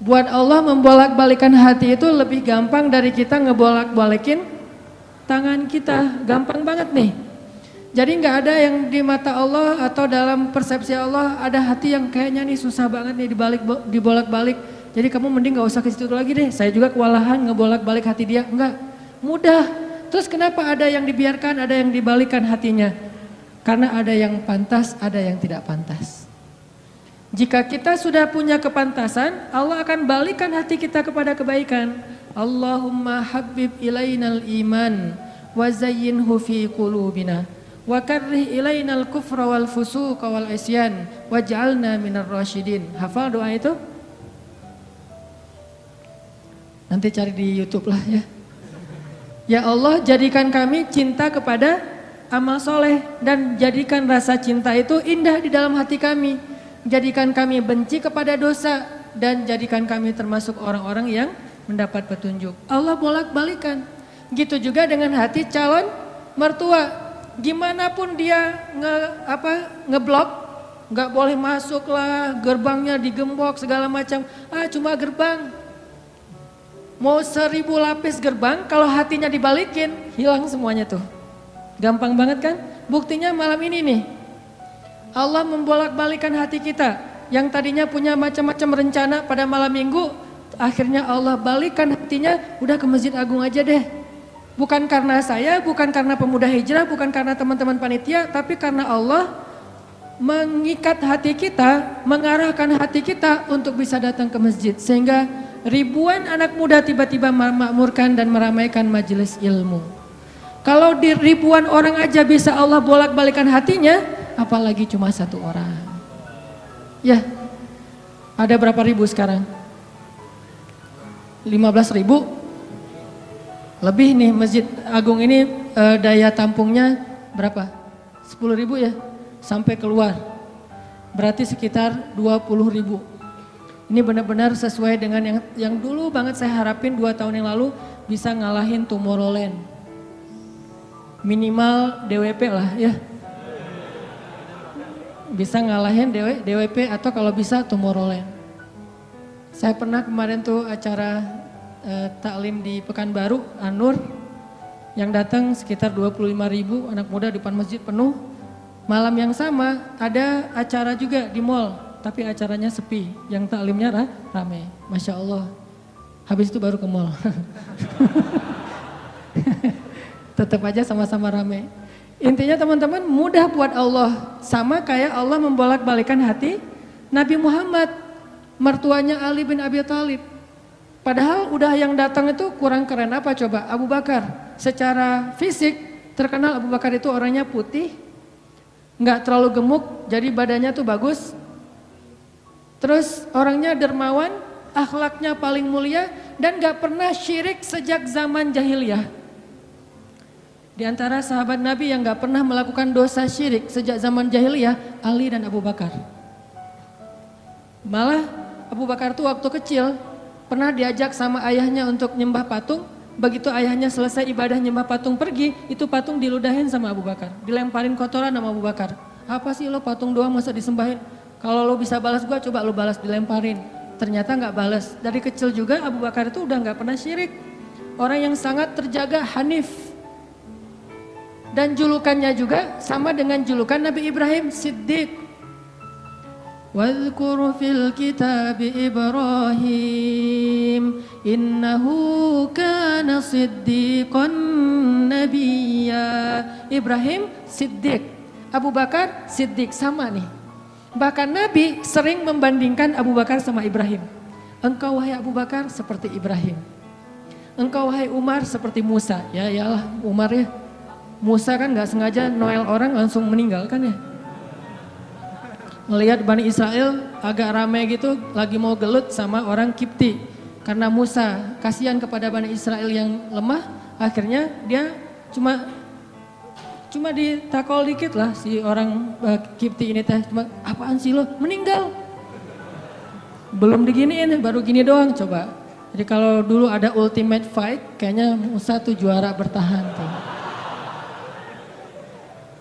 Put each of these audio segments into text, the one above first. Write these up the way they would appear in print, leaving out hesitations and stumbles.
Buat Allah membolak-balikan hati itu lebih gampang dari kita ngebolak-balikin tangan kita. Gampang banget nih. Jadi nggak ada yang di mata Allah atau dalam persepsi Allah ada hati yang kayaknya nih susah banget nih dibolak-balik. Jadi kamu mending nggak usah ke situ lagi deh. Saya juga kewalahan ngebolak-balik hati dia. Enggak, mudah. Terus kenapa ada yang dibiarkan, ada yang dibalikan hatinya? Karena ada yang pantas, ada yang tidak pantas. Jika kita sudah punya kepantasan, Allah akan balikan hati kita kepada kebaikan. Allahumma habbib ilainal iman wa zayyinhu fi qulubina wa karrih ilainal kufra wal fusuqa wal isyan waj'alna minar rasyidin. Hafal doa itu? Nanti cari di YouTube lah ya. Ya Allah, jadikan kami cinta kepada amal soleh dan jadikan rasa cinta itu indah di dalam hati kami. Jadikan kami benci kepada dosa dan jadikan kami termasuk orang-orang yang mendapat petunjuk. Allah bolak-balikan. Gitu juga dengan hati calon mertua. Gimana pun dia ngeblok, nggak boleh masuk lah, gerbangnya digembok segala macam. Cuma gerbang. Mau 1000 lapis gerbang, kalau hatinya dibalikin, hilang semuanya tuh. Gampang banget kan? Buktinya malam ini nih. Allah membolak-balikan hati kita yang tadinya punya macam-macam rencana pada malam minggu, akhirnya Allah balikan hatinya, udah ke Masjid Agung aja deh. Bukan karena saya, bukan karena pemuda hijrah, bukan karena teman-teman panitia, tapi karena Allah mengikat hati kita, mengarahkan hati kita untuk bisa datang ke masjid. Sehingga ribuan anak muda tiba-tiba memakmurkan dan meramaikan majelis ilmu. Kalau di ribuan orang aja bisa Allah bolak-balikan hatinya, apalagi cuma satu orang. Ya, ada berapa ribu sekarang? 15.000? Lebih nih Masjid Agung ini daya tampungnya berapa? 10.000 ya? Sampai keluar. Berarti sekitar 20.000. Ini benar-benar sesuai dengan yang dulu banget saya harapin 2 tahun yang lalu bisa ngalahin Tomorrowland. Minimal DWP lah ya. Bisa ngalahin DWP atau kalau bisa Tomorrowland. Saya pernah kemarin tuh acara taklim di Pekanbaru, Anur, yang datang sekitar 25.000 anak muda di depan masjid penuh. Malam yang sama ada acara juga di mall, tapi acaranya sepi, yang taklimnya rame. Masya Allah, habis itu baru ke mall. Tetap aja sama-sama rame. Intinya teman-teman mudah buat Allah. Sama kayak Allah membolak-balikan hati Nabi Muhammad, mertuanya Ali bin Abi Thalib. Padahal udah yang datang itu kurang keren apa coba? Abu Bakar. Secara fisik terkenal Abu Bakar itu orangnya putih, nggak terlalu gemuk, jadi badannya tuh bagus. Terus orangnya dermawan, akhlaknya paling mulia dan nggak pernah syirik sejak zaman jahiliyah. Di antara sahabat Nabi yang gak pernah melakukan dosa syirik sejak zaman jahiliyah, Ali dan Abu Bakar. Malah Abu Bakar tuh waktu kecil pernah diajak sama ayahnya untuk nyembah patung. Begitu ayahnya selesai ibadah nyembah patung pergi, itu patung diludahin sama Abu Bakar. Dilemparin kotoran sama Abu Bakar. Apa sih lo patung doang masa disembahin? Kalau lo bisa balas gua, coba lo balas, dilemparin. Ternyata gak balas. Dari kecil juga Abu Bakar itu udah gak pernah syirik. Orang yang sangat terjaga, hanif. Dan julukannya juga sama dengan julukan Nabi Ibrahim, Siddiq. Wadhkur fil kitab Ibrahim innahu kana siddiqan nabiyya. Ibrahim Siddiq, Abu Bakar Siddiq, sama nih. Bahkan Nabi sering membandingkan Abu Bakar sama Ibrahim. Engkau wahai Abu Bakar seperti Ibrahim. Engkau wahai Umar seperti Musa. Ya iyalah Umar ya. Musa kan gak sengaja noel orang langsung meninggal kan ya. Melihat Bani Israel agak ramai gitu lagi mau gelut sama orang Kipti. Karena Musa kasihan kepada Bani Israel yang lemah, akhirnya dia cuma ditakol dikit lah si orang Kipti ini teh. Cuma apaan sih lo? Meninggal. Belum diginiin baru gini doang coba. Jadi kalau dulu ada ultimate fight kayaknya Musa tuh juara bertahan tuh.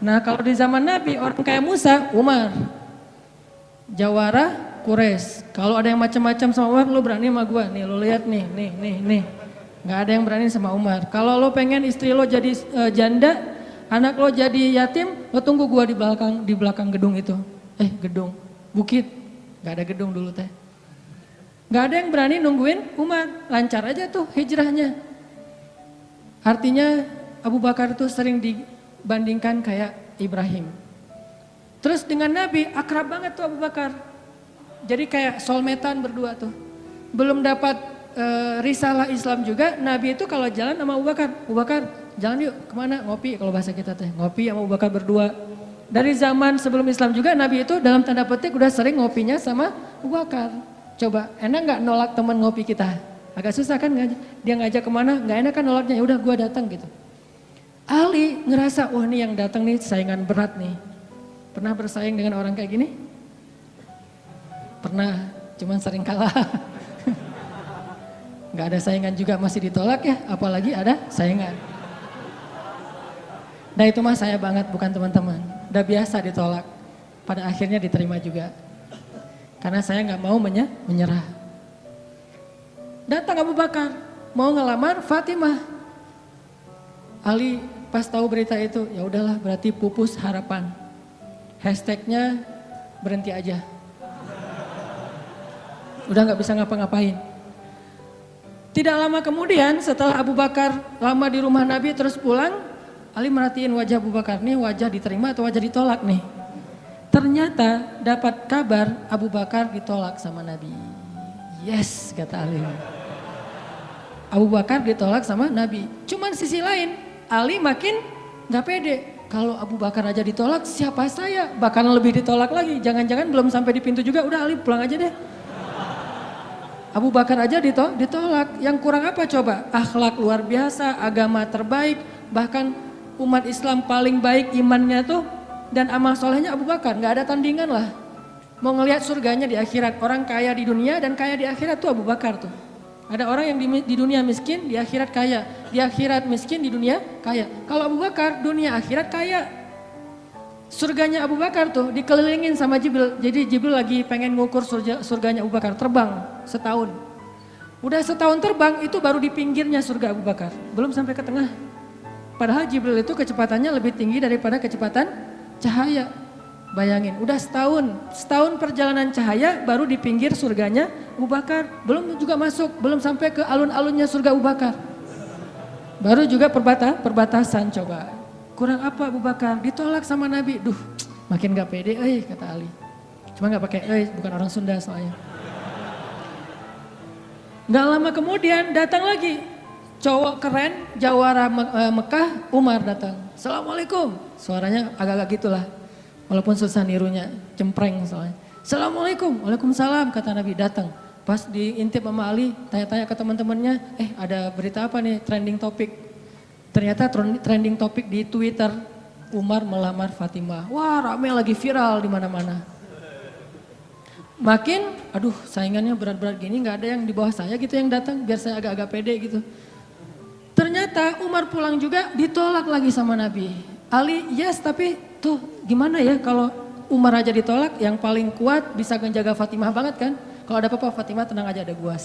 Nah kalau di zaman Nabi orang kayak Musa, Umar, jawara Quraisy. Kalau ada yang macam-macam sama Umar, lo berani sama gua. Nih lo lihat nih. Nggak ada yang berani sama Umar. Kalau lo pengen istri lo jadi janda, anak lo jadi yatim, lo tunggu gua di belakang gedung itu. Gedung, bukit. Nggak ada gedung dulu teh. Nggak ada yang berani nungguin Umar. Lancar aja tuh hijrahnya. Artinya Abu Bakar tuh sering dibandingkan kayak Ibrahim. Terus dengan Nabi akrab banget tuh Abu Bakar. Jadi kayak soulmate-an berdua tuh. Belum dapat risalah Islam juga, Nabi itu kalau jalan sama Abu Bakar jalan yuk kemana? Ngopi kalau bahasa kita teh. Ngopi sama Abu Bakar berdua. Dari zaman sebelum Islam juga Nabi itu dalam tanda petik udah sering ngopinya sama Abu Bakar. Coba enak gak nolak teman ngopi kita? Agak susah kan dia ngajak kemana? Gak enak kan nolaknya, ya udah gue datang gitu. Ali ngerasa wah nih yang datang nih saingan berat nih. Pernah bersaing dengan orang kayak gini? Pernah, cuman sering kalah. Gak ada saingan juga masih ditolak ya, apalagi ada saingan. Nah itu mah saya banget bukan teman-teman. Udah biasa ditolak, pada akhirnya diterima juga. Karena saya gak mau menyerah. Datang Abu Bakar, mau ngelamar Fatimah. Ali pas tahu berita itu, ya udahlah berarti pupus harapan. Hashtagnya berhenti aja. Udah gak bisa ngapa-ngapain. Tidak lama kemudian setelah Abu Bakar lama di rumah Nabi terus pulang, Ali merhatiin wajah Abu Bakar nih, wajah diterima atau wajah ditolak nih. Ternyata dapat kabar Abu Bakar ditolak sama Nabi. Yes, kata Ali. Abu Bakar ditolak sama Nabi. Cuman sisi lain, Ali makin gak pede. Kalau Abu Bakar aja ditolak, siapa saya? Bahkan lebih ditolak lagi. Jangan-jangan belum sampai di pintu juga, udah Ali pulang aja deh. Abu Bakar aja ditolak. Yang kurang apa coba? Akhlak luar biasa, agama terbaik. Bahkan umat Islam paling baik imannya tuh. Dan amal solehnya Abu Bakar, gak ada tandingan lah. Mau ngelihat surganya di akhirat. Orang kaya di dunia dan kaya di akhirat tuh Abu Bakar tuh. Ada orang yang di dunia miskin, di akhirat kaya. Di akhirat miskin, di dunia kaya. Kalau Abu Bakar, dunia akhirat kaya. Surganya Abu Bakar tuh dikelilingin sama Jibril. Jadi Jibril lagi pengen ngukur surganya Abu Bakar. Terbang setahun. Udah setahun terbang, itu baru di pinggirnya surga Abu Bakar. Belum sampai ke tengah. Padahal Jibril itu kecepatannya lebih tinggi daripada kecepatan cahaya. Bayangin, udah setahun perjalanan cahaya baru di pinggir surganya Abu Bakar. Belum juga masuk, belum sampai ke alun-alunnya surga Abu Bakar. Baru juga perbatasan coba. Kurang apa Abu Bakar? Ditolak sama Nabi. Duh, makin gak pede, kata Ali. Cuma gak pakai bukan orang Sunda soalnya. Gak lama kemudian datang lagi. Cowok keren, jawara Mekah, Umar datang. Assalamualaikum. Suaranya agak-agak gitulah. Walaupun susah nirunya, cempreng soalnya. Assalamualaikum, waalaikumsalam kata Nabi datang. Pas diintip sama Ali, tanya-tanya ke teman-temannya, ada berita apa nih trending topik. Ternyata trending topik di Twitter, Umar melamar Fatimah. Wah rame lagi viral di mana-mana. Makin, aduh saingannya berat-berat gini gak ada yang di bawah saya gitu yang datang, biar saya agak-agak pede gitu. Ternyata Umar pulang juga ditolak lagi sama Nabi. Ali yes tapi tuh gimana ya kalau Umar aja ditolak, yang paling kuat bisa menjaga Fatimah banget kan. Kalau ada apa-apa Fatimah tenang aja ada gua.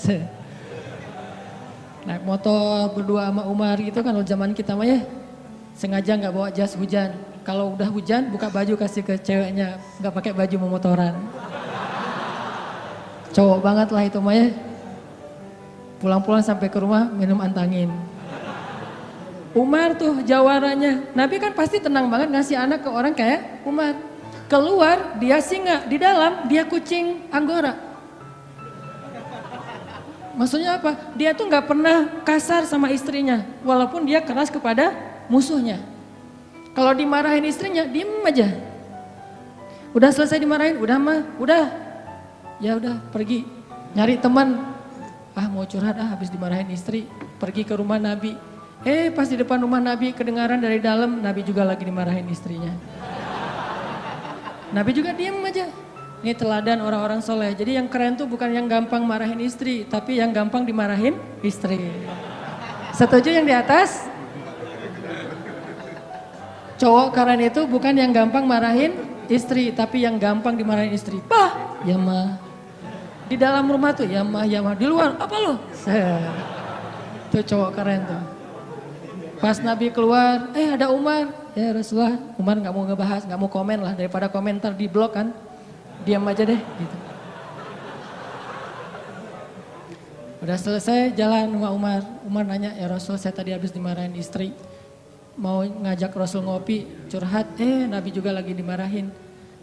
Naik motor berdua sama Umar gitu kan, kalau zaman kita mah ya sengaja nggak bawa jas hujan. Kalau udah hujan buka baju kasih ke ceweknya, nggak pakai baju memotoran. Cowok banget lah itu mah ya. Pulang-pulang sampai ke rumah minum antangin. Umar tuh jawarannya, Nabi kan pasti tenang banget ngasih anak ke orang kayak Umar. Keluar dia singa, di dalam dia kucing Anggora. Maksudnya apa? Dia tuh gak pernah kasar sama istrinya, walaupun dia keras kepada musuhnya. Kalau dimarahin istrinya, diem aja. Udah selesai dimarahin, ya udah pergi nyari teman. Mau curhat habis dimarahin istri, pergi ke rumah Nabi. Pas di depan rumah Nabi kedengaran dari dalam, Nabi juga lagi dimarahin istrinya. Nabi juga diem aja. Ini teladan orang-orang soleh. Jadi yang keren tuh bukan yang gampang marahin istri, tapi yang gampang dimarahin istri. Setuju yang di atas? Cowok keren itu bukan yang gampang marahin istri, tapi yang gampang dimarahin istri. Ya mah, Di dalam rumah tuh ya mah, di luar apa lo? Tuh cowok keren tuh. Pas Nabi keluar, ada Umar. Ya Rasulullah, Umar gak mau ngebahas, gak mau komen lah. Daripada komentar di blog kan, diam aja deh gitu. Udah selesai jalan sama Umar. Umar nanya, ya Rasul saya tadi habis dimarahin istri. Mau ngajak Rasul ngopi, curhat, Nabi juga lagi dimarahin.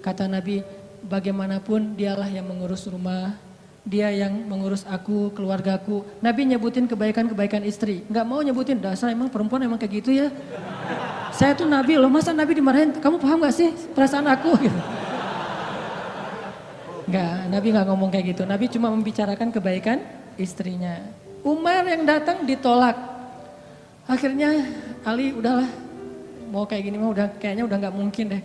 Kata Nabi, bagaimanapun dialah yang mengurus rumah. Dia yang mengurus aku, keluargaku. Nabi nyebutin kebaikan-kebaikan istri. Gak mau nyebutin, dasar emang perempuan emang kayak gitu ya. Saya tuh Nabi loh, masa Nabi dimarahin, kamu paham gak sih perasaan aku? Gitu. Enggak, Nabi gak ngomong kayak gitu. Nabi cuma membicarakan kebaikan istrinya. Umar yang datang ditolak. Akhirnya Ali udahlah, mau kayak gini mah kayaknya udah gak mungkin deh.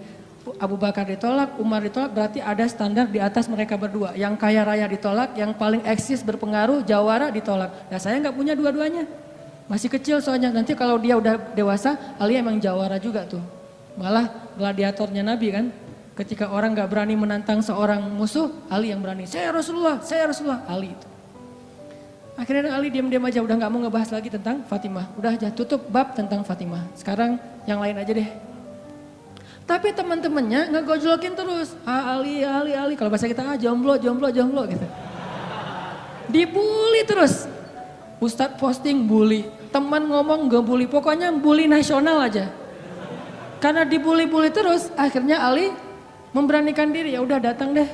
Abu Bakar ditolak, Umar ditolak, berarti ada standar di atas mereka berdua. Yang kaya raya ditolak, yang paling eksis berpengaruh, jawara ditolak. Nah saya gak punya dua-duanya. Masih kecil soalnya, nanti kalau dia udah dewasa, Ali emang jawara juga tuh. Malah gladiatornya Nabi kan. Ketika orang gak berani menantang seorang musuh, Ali yang berani. Saya Rasulullah, Ali itu. Akhirnya Ali diam-diam aja, udah gak mau ngebahas lagi tentang Fatimah. Udah aja tutup bab tentang Fatimah. Sekarang yang lain aja deh. Tapi teman-temannya ngegojlokin terus. Ali. Kalau bahasa kita jomblo gitu. Dibully terus. Ustadz posting bully. Teman ngomong gak bully. Pokoknya bully nasional aja. Karena dibully-bully terus. Akhirnya Ali memberanikan diri. Ya udah datang deh.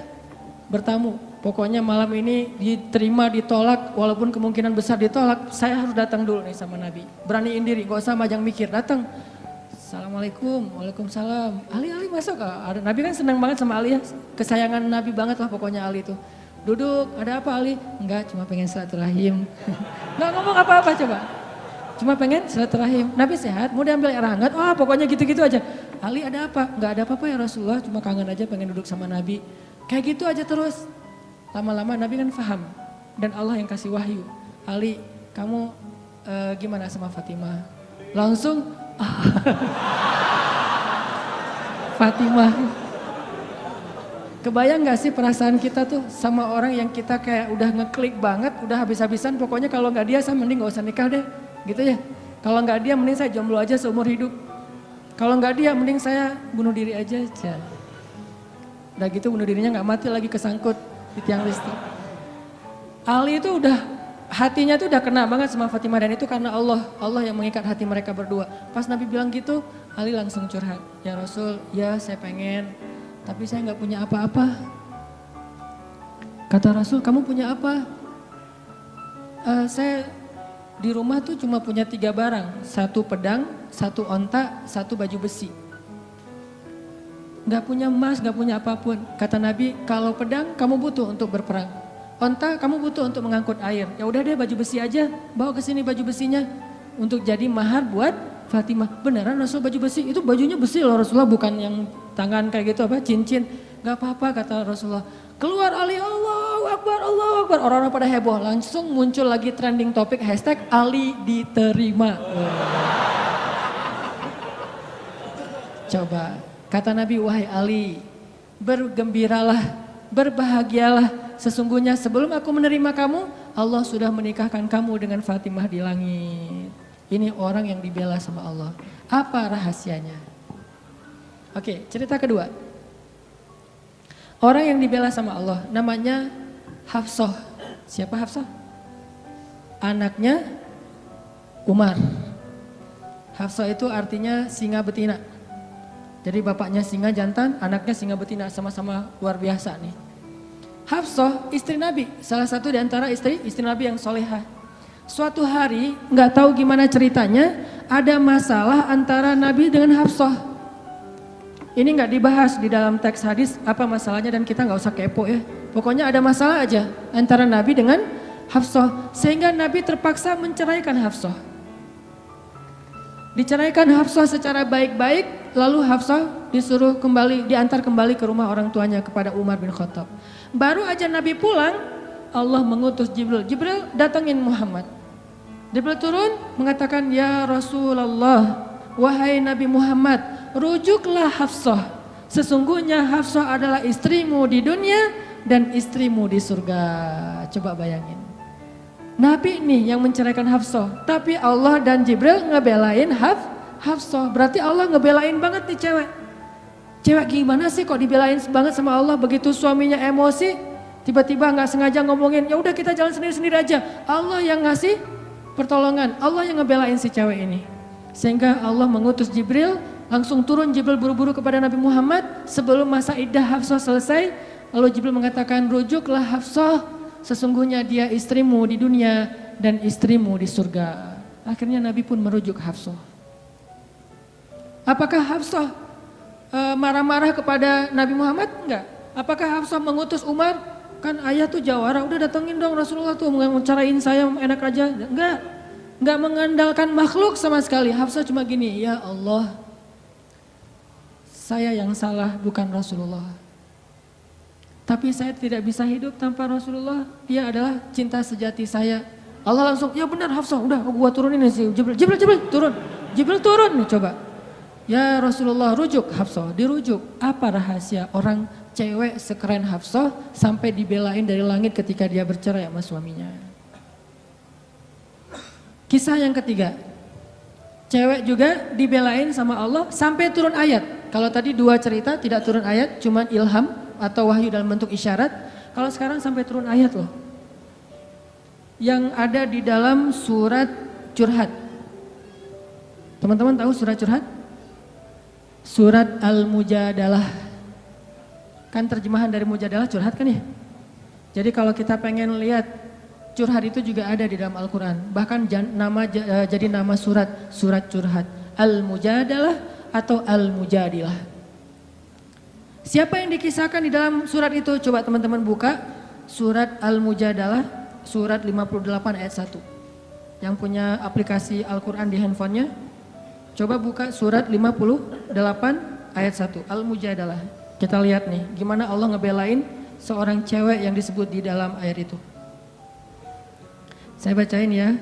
Bertamu. Pokoknya malam ini diterima, ditolak. Walaupun kemungkinan besar ditolak. Saya harus datang dulu nih sama Nabi. Beraniin diri. Gak usah majang mikir. Datang. Assalamualaikum, waalaikumsalam. Ali masuk. Nabi kan senang banget sama Ali ya. Kesayangan Nabi banget lah pokoknya Ali itu. Duduk, ada apa Ali? Enggak, cuma pengen silaturahim. Enggak ngomong apa-apa coba. Cuma pengen silaturahim. Nabi sehat, mau diambil air hangat. Pokoknya gitu-gitu aja. Ali ada apa? Enggak ada apa-apa ya Rasulullah. Cuma kangen aja pengen duduk sama Nabi. Kayak gitu aja terus. Lama-lama Nabi kan paham. Dan Allah yang kasih wahyu. Ali, kamu gimana sama Fatimah? Langsung Fatimah. Kebayang gak sih perasaan kita tuh sama orang yang kita kayak udah ngeklik banget, udah habis-habisan, pokoknya kalau gak dia saya mending gak usah nikah deh, gitu ya. Kalau gak dia mending saya jomblo aja seumur hidup. Kalau gak dia mending saya bunuh diri aja. Udah gitu bunuh dirinya gak mati lagi kesangkut di tiang listrik. Ali itu udah hatinya tuh udah kena banget sama Fatimah dan itu karena Allah yang mengikat hati mereka berdua. Pas Nabi bilang gitu, Ali langsung curhat. Ya Rasul, ya saya pengen, tapi saya gak punya apa-apa. Kata Rasul, kamu punya apa? Saya di rumah tuh cuma punya 3 barang. 1 pedang, 1 onta, 1 baju besi. Gak punya emas, gak punya apapun. Kata Nabi, kalau pedang kamu butuh untuk berperang. Onta kamu butuh untuk mengangkut air. Ya udah deh baju besi aja, bawa ke sini baju besinya untuk jadi mahar buat Fatimah. Beneran Rasul baju besi? Itu bajunya besi loh Rasulullah, bukan yang tangan kayak gitu apa cincin. Gak apa-apa kata Rasulullah. Keluar Ali, Allahu Akbar, Allahu Akbar. Orang-orang pada heboh, langsung muncul lagi trending topik hashtag Ali diterima. Coba, kata Nabi, wahai Ali, bergembiralah, berbahagialah. Sesungguhnya sebelum aku menerima kamu, Allah sudah menikahkan kamu dengan Fatimah di langit. Ini orang yang dibela sama Allah. Apa rahasianya? Oke, cerita kedua. Orang yang dibela sama Allah namanya Hafsah. Siapa Hafsah? Anaknya Umar. Hafsah itu artinya singa betina. Jadi bapaknya singa jantan, anaknya singa betina, sama-sama luar biasa nih. Hafsah istri Nabi, salah satu di antara istri Nabi yang solehah. Suatu hari nggak tahu gimana ceritanya, ada masalah antara Nabi dengan Hafsah. Ini nggak dibahas di dalam teks hadis apa masalahnya dan kita nggak usah kepo ya. Pokoknya ada masalah aja antara Nabi dengan Hafsah sehingga Nabi terpaksa menceraikan Hafsah. Diceraikan Hafsah secara baik-baik, lalu Hafsah disuruh kembali, diantar kembali ke rumah orang tuanya kepada Umar bin Khattab. Baru aja Nabi pulang, Allah mengutus Jibril. Jibril datangin Muhammad. Jibril turun mengatakan, ya Rasulullah, wahai Nabi Muhammad, rujuklah Hafsah. Sesungguhnya Hafsah adalah istrimu di dunia, dan istrimu di surga. Coba bayangin. Nabi nih yang menceraikan Hafsah, tapi Allah dan Jibril ngebelain Hafsah. Berarti Allah ngebelain banget nih cewek. Cewek gimana sih kok dibelain banget sama Allah, begitu suaminya emosi, tiba-tiba nggak sengaja ngomongin, ya udah kita jalan sendiri-sendiri aja. Allah yang ngasih pertolongan, Allah yang ngebelain si cewek ini. Sehingga Allah mengutus Jibril, langsung turun Jibril buru-buru kepada Nabi Muhammad sebelum masa iddah Hafsah selesai. Lalu Jibril mengatakan, rujuklah Hafsah, sesungguhnya dia istrimu di dunia dan istrimu di surga. Akhirnya Nabi pun merujuk Hafsah. Apakah Hafsah marah-marah kepada Nabi Muhammad? Enggak. Apakah Hafsah mengutus Umar? Kan ayah tuh jawara, udah datengin dong Rasulullah tuh mencarain saya enak aja. Enggak mengandalkan makhluk sama sekali. Hafsah cuma gini, ya Allah, saya yang salah bukan Rasulullah. Tapi saya tidak bisa hidup tanpa Rasulullah. Dia adalah cinta sejati saya. Allah langsung, ya benar Hafsah, udah gua turunin sih. Jibril turun. Jibril turun nih coba. Ya Rasulullah, rujuk Hafsah, dirujuk. Apa rahasia orang cewek sekeren Hafsah sampai dibelain dari langit ketika dia bercerai sama suaminya? Kisah yang ketiga, cewek juga dibelain sama Allah sampai turun ayat. Kalau tadi dua cerita tidak turun ayat, cuman ilham atau wahyu dalam bentuk isyarat. Kalau sekarang sampai turun ayat loh. Yang ada di dalam surat Curhat. Teman-teman tahu surat Curhat? Surat Al-Mujadalah. Kan terjemahan dari Mujadalah curhat kan ya? Jadi kalau kita pengen lihat curhat itu juga ada di dalam Al-Quran. Bahkan jadi nama surat Curhat. Al-Mujadalah atau Al-Mujadilah. Siapa yang dikisahkan di dalam surat itu? Coba teman-teman buka surat Al-Mujadalah, surat 58 ayat 1. Yang punya aplikasi Al-Quran di handphonenya, coba buka surat 58 ayat 1, Al-Mujadalah. Kita lihat nih, gimana Allah ngebelain seorang cewek yang disebut di dalam ayat itu. Saya bacain ya.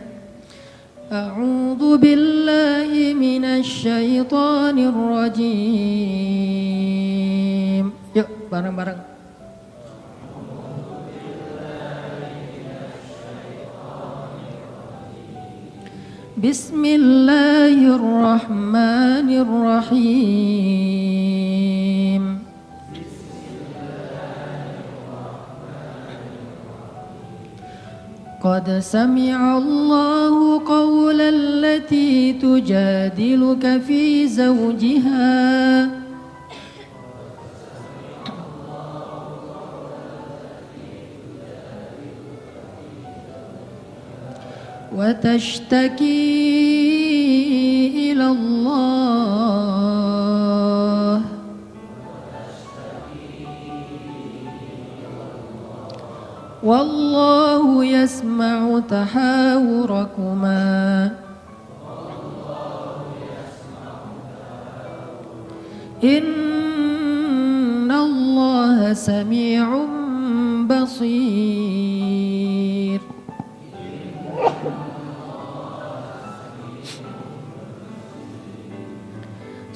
A'udzu billahi minasy syaithanir rajim. Yuk, bareng-bareng. Bismillahirrahmanirrahim. Qad sami'a Allahu qawla allati tujadiluka fi zawjiha وتشتكي إلى الله والله يسمع تحاوركما إن الله سميع بصير.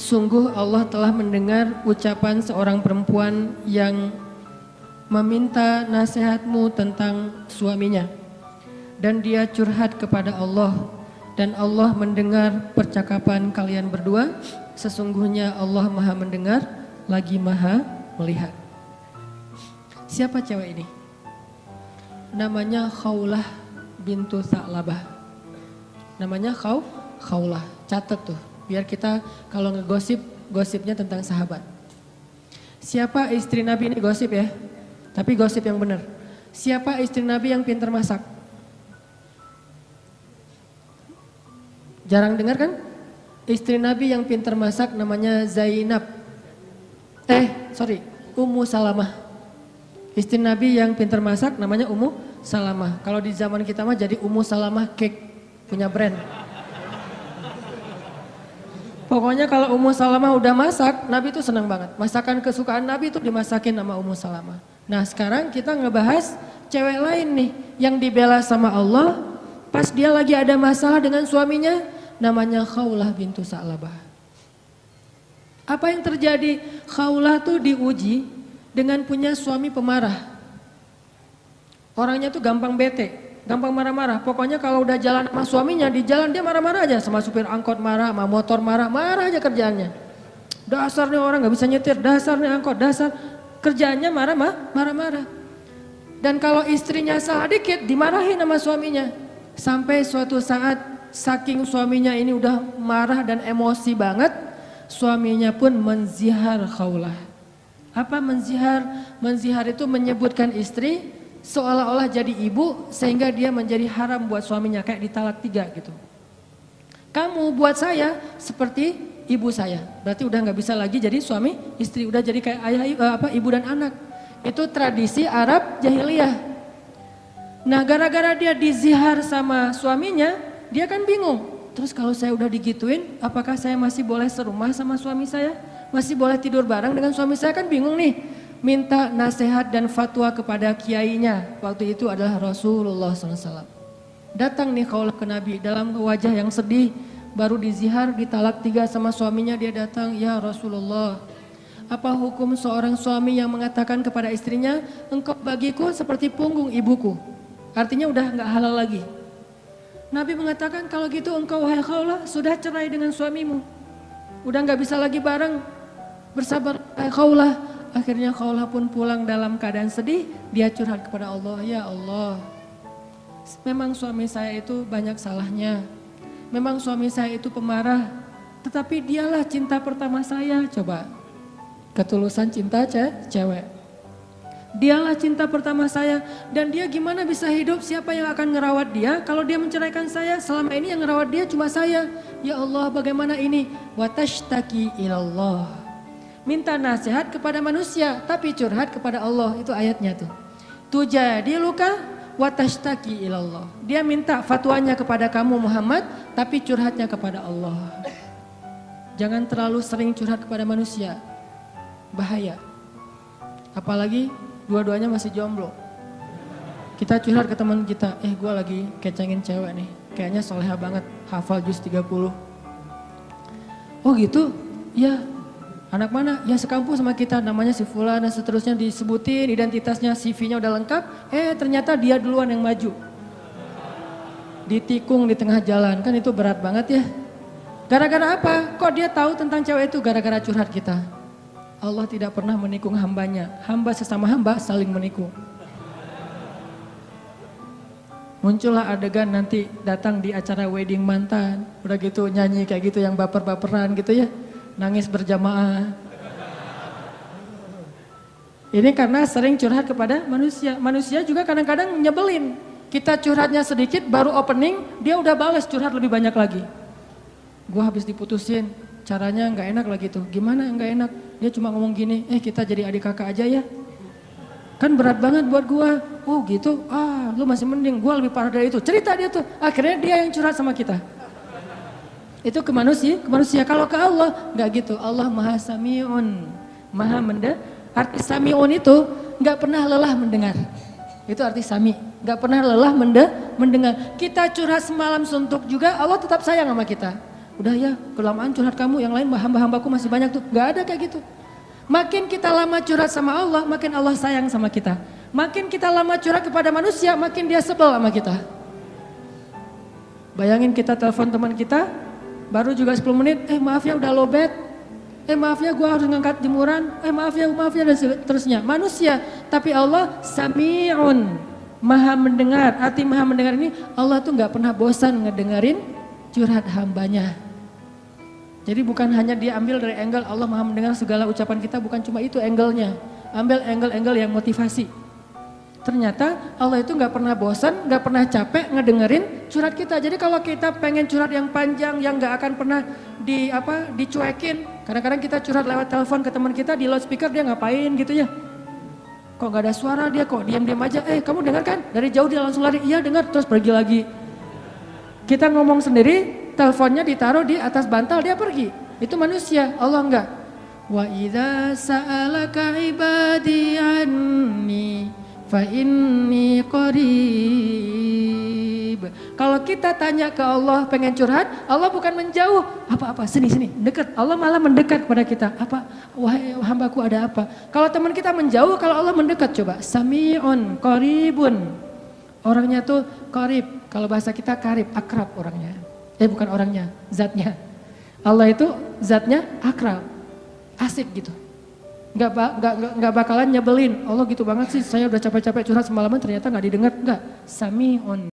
Sungguh Allah telah mendengar ucapan seorang perempuan yang meminta nasihatmu tentang suaminya. Dan dia curhat kepada Allah. Dan Allah mendengar percakapan kalian berdua. Sesungguhnya Allah maha mendengar, lagi maha melihat. Siapa cewek ini? Namanya Khawlah bintu Tha'labah. Namanya Khawlah, catat tuh. Biar kita kalau ngegosip, gosipnya tentang sahabat. Siapa istri Nabi ini gosip ya? Tapi gosip yang benar. Siapa istri Nabi yang pintar masak? Jarang dengar kan? Istri Nabi yang pintar masak namanya Zainab. Ummu Salamah. Istri Nabi yang pintar masak namanya Ummu Salamah. Kalau di zaman kita mah jadi Ummu Salamah Cake, punya brand. Pokoknya kalau Ummu Salamah udah masak, Nabi itu senang banget. Masakan kesukaan Nabi itu dimasakin sama Ummu Salamah. Nah sekarang kita ngebahas cewek lain nih yang dibela sama Allah pas dia lagi ada masalah dengan suaminya, namanya Khawlah bintu Tha'labah. Apa yang terjadi? Khawlah tuh diuji dengan punya suami pemarah. Orangnya tuh gampang bete, gampang marah-marah. Pokoknya kalau udah jalan sama suaminya, di jalan dia marah-marah aja. Sama supir angkot marah, sama motor marah, marah aja kerjaannya. Dasar nih orang gak bisa nyetir, dasar nih angkot, dasar. Kerjaannya marah-marah. Dan kalau istrinya salah dikit, dimarahin sama suaminya. Sampai suatu saat, saking suaminya ini udah marah dan emosi banget, suaminya pun menzihar khaulah. Apa menzihar? Menzihar itu menyebutkan istri seolah-olah jadi ibu sehingga dia menjadi haram buat suaminya, kayak ditalak 3 gitu. Kamu buat saya seperti ibu saya, berarti udah nggak bisa lagi jadi suami istri, udah jadi kayak ibu dan anak. Itu tradisi Arab jahiliyah. Nah gara-gara dia dizihar sama suaminya, dia kan bingung. Terus kalau saya udah digituin, apakah saya masih boleh serumah sama suami saya? Masih boleh tidur bareng dengan suami saya? Kan bingung nih. Minta nasihat dan fatwa kepada kiainya. Waktu itu adalah Rasulullah SAW. Datang nih khaulah ke Nabi dalam wajah yang sedih. Baru dizihar, ditalak 3 sama suaminya, dia datang, ya Rasulullah. Apa hukum seorang suami yang mengatakan kepada istrinya, engkau bagiku seperti punggung ibuku. Artinya udah gak halal lagi. Nabi mengatakan kalau gitu engkau wahai khaulah sudah cerai dengan suamimu. Udah gak bisa lagi bareng. Bersabar wahai khaulah. Akhirnya khaulah pun pulang dalam keadaan sedih. Dia curhat kepada Allah, ya Allah. Memang suami saya itu banyak salahnya. Memang suami saya itu pemarah. Tetapi dialah cinta pertama saya. Coba. Ketulusan cinta cewek. Dialah cinta pertama saya. Dan dia gimana bisa hidup, siapa yang akan ngerawat dia? Kalau dia menceraikan saya, selama ini yang ngerawat dia cuma saya. Ya Allah bagaimana ini? Watashtaki ilallah. Minta nasihat kepada manusia, tapi curhat kepada Allah. Itu ayatnya tuh. Tujadi luka watashtaki ilallah. Dia minta fatwanya kepada kamu Muhammad, tapi curhatnya kepada Allah. Jangan terlalu sering curhat kepada manusia. Bahaya. Apalagi dua-duanya masih jomblo. Kita curhat ke teman kita, gue lagi kecengin cewek nih, kayaknya soleha banget, hafal juz 30. Oh gitu? Ya. Anak mana? Ya sekampus sama kita, namanya si Fulan dan seterusnya, disebutin identitasnya, CV-nya udah lengkap. Ternyata dia duluan yang maju. Ditikung di tengah jalan, kan itu berat banget ya. Gara-gara apa? Kok dia tahu tentang cewek itu? Gara-gara curhat kita. Allah tidak pernah menikung hambanya. Hamba sesama hamba saling menikung. Muncullah adegan nanti datang di acara wedding mantan. Udah gitu nyanyi kayak gitu yang baper-baperan gitu ya. Nangis berjamaah. Ini karena sering curhat kepada manusia. Manusia juga kadang-kadang nyebelin. Kita curhatnya sedikit baru opening, dia udah balas curhat lebih banyak lagi. Gua habis diputusin, caranya nggak enak lagi tuh. Gimana nggak enak? Dia cuma ngomong gini, kita jadi adik kakak aja ya. Kan berat banget buat gua. Oh gitu, lu masih mending, gua lebih parah dari itu. Cerita dia tuh, akhirnya dia yang curhat sama kita. Itu ke manusia. Kalau ke Allah nggak gitu. Allah Maha Sami'un, Maha mendengar. Arti Sami'un itu nggak pernah lelah mendengar. Itu arti Sami, nggak pernah lelah mendengar. Kita curhat semalam suntuk juga, Allah tetap sayang sama kita. Udah ya, kelamaan curhat kamu, yang lain hamba-hambaku masih banyak tuh. Nggak ada kayak gitu. Makin kita lama curhat sama Allah, makin Allah sayang sama kita. Makin kita lama curhat kepada manusia, makin dia sebel sama kita. Bayangin kita telepon teman kita, baru juga 10 menit, maaf ya udah lowbat, maaf ya gue harus ngangkat jemuran, maaf ya dan seterusnya. Manusia, tapi Allah Sami'un, Maha mendengar. Arti Maha mendengar ini, Allah tuh gak pernah bosan ngedengerin curhat hambanya. Jadi bukan hanya dia ambil dari angle Allah Maha mendengar segala ucapan kita, bukan cuma itu angle-nya. Ambil angle-angle yang motivasi. Ternyata Allah itu gak pernah bosan, gak pernah capek ngedengerin curhat kita. Jadi kalau kita pengen curhat yang panjang, yang gak akan pernah dicuekin. Kadang-kadang kita curhat lewat telepon ke teman kita, di loudspeaker dia ngapain gitu ya. Kok gak ada suara dia, kok diam-diam aja. Kamu dengar kan? Dari jauh dia langsung lari, iya dengar, terus pergi lagi. Kita ngomong sendiri, teleponnya ditaruh di atas bantal, dia pergi. Itu manusia, Allah enggak. Wa idza sa'alaka ibadi anni fa inni qarib. Kalau kita tanya ke Allah pengen curhat, Allah bukan menjauh. Apa-apa, sini, dekat. Allah malah mendekat kepada kita. Apa? Wahai hambaku ada apa? Kalau teman kita menjauh, kalau Allah mendekat coba. Sami'un qaribun. Orangnya tuh qarib, kalau bahasa kita karib, akrab orangnya. Bukan orangnya, zatnya. Allah itu zatnya akrab, asik gitu. Nggak bakalan nyebelin. Allah gitu banget sih, saya udah capek-capek curhat semalaman ternyata nggak didengar, nggak. Sami'un.